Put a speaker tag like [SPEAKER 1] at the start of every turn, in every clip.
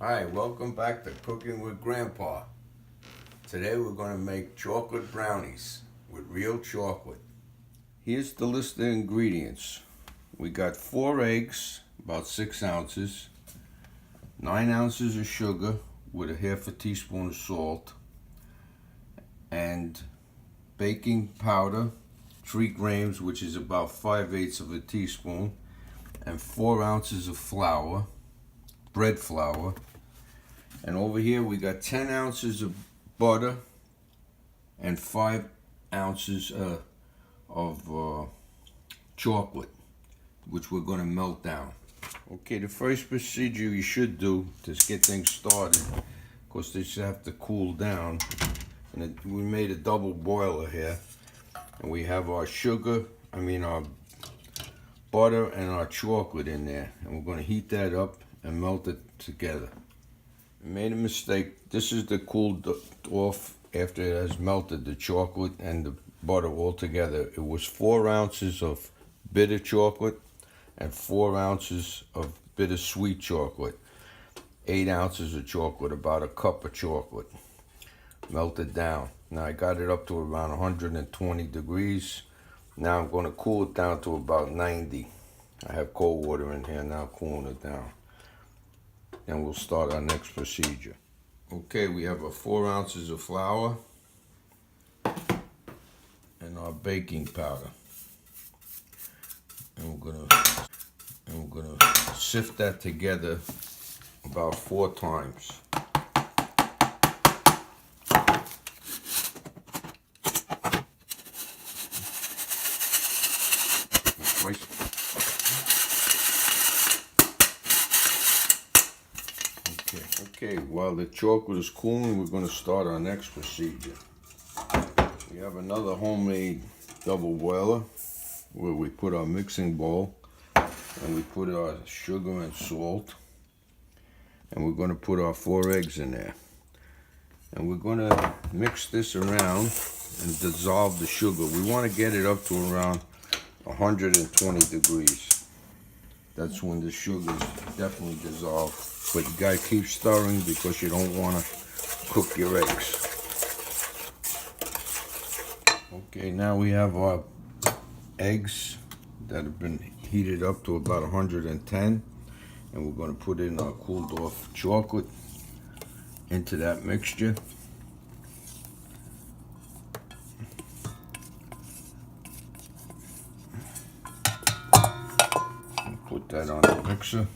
[SPEAKER 1] Hi, welcome back to Cooking with Grandpa. Today we're going to make chocolate brownies with real chocolate. Here's the list of ingredients. We got 4 eggs, about 6 ounces, 9 ounces of sugar with a half a teaspoon of salt, and baking powder, 3 grams, which is about 5/8 of a teaspoon, and 4 ounces of flour, bread flour. And over here we got 10 ounces of butter and 5 ounces of chocolate, which we're going to melt down. Okay, the first procedure you should do to get things started, of course they should have to cool down. And we made a double boiler here, and we have our our butter and our chocolate in there, and we're going to heat that up and melt it together. I made a mistake. This is the cooled off after it has melted the chocolate and the butter all together. It was 4 ounces of bitter chocolate and 4 ounces of bittersweet chocolate. 8 ounces of chocolate, about a cup of chocolate. Melted down. Now I got it up to around 120 degrees. Now I'm going to cool it down to about 90. I have cold water in here now, cooling it down. And we'll start our next procedure. Okay, we have 4 ounces of flour and our baking powder. And we're gonna sift that together about 4 times. Okay, while the chocolate is cooling, we're going to start our next procedure. We have another homemade double boiler where we put our mixing bowl and we put our sugar and salt, and we're going to put our 4 eggs in there. And we're going to mix this around and dissolve the sugar. We want to get it up to around 120 degrees. That's when the sugar is definitely dissolved. But you gotta keep stirring because you don't want to cook your eggs. Okay, now we have our eggs that have been heated up to about 110, and we're going to put in our cooled off chocolate into that mixture. And put that on the mixer.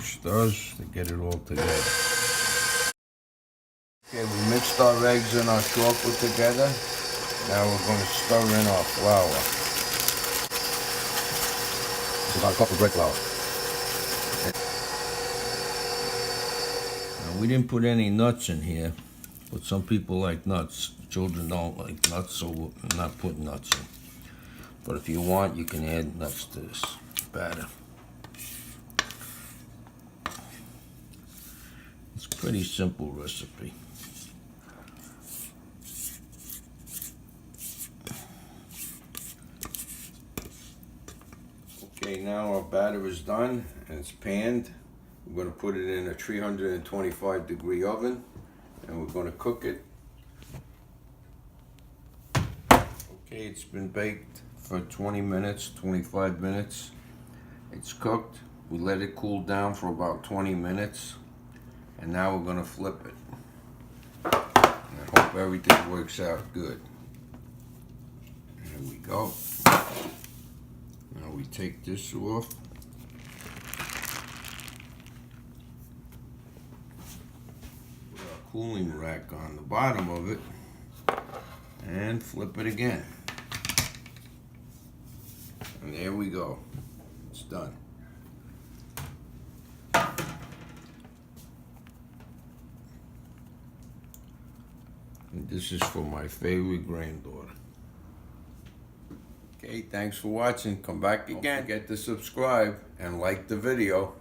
[SPEAKER 1] Stirs to get it all together. Okay, we mixed our eggs and our chocolate together. Now we're going to stir in our flour. It's about a cup of bread flour. Now, we didn't put any nuts in here, but some people like nuts. Children don't like nuts, so we're not putting nuts in. But if you want, you can add nuts to this batter. It's a pretty simple recipe. Okay, now our batter is done and it's panned. We're going to put it in a 325 degree oven and we're going to cook it. Okay, it's been baked for 20 minutes, 25 minutes. It's cooked. We let it cool down for about 20 minutes. And now we're going to flip it. And I hope everything works out good. There we go. Now we take this off. Put our cooling rack on the bottom of it. And flip it again. And there we go. It's done. And this is for my favorite granddaughter. Okay, thanks for watching. Come back again. Don't forget to subscribe and like the video.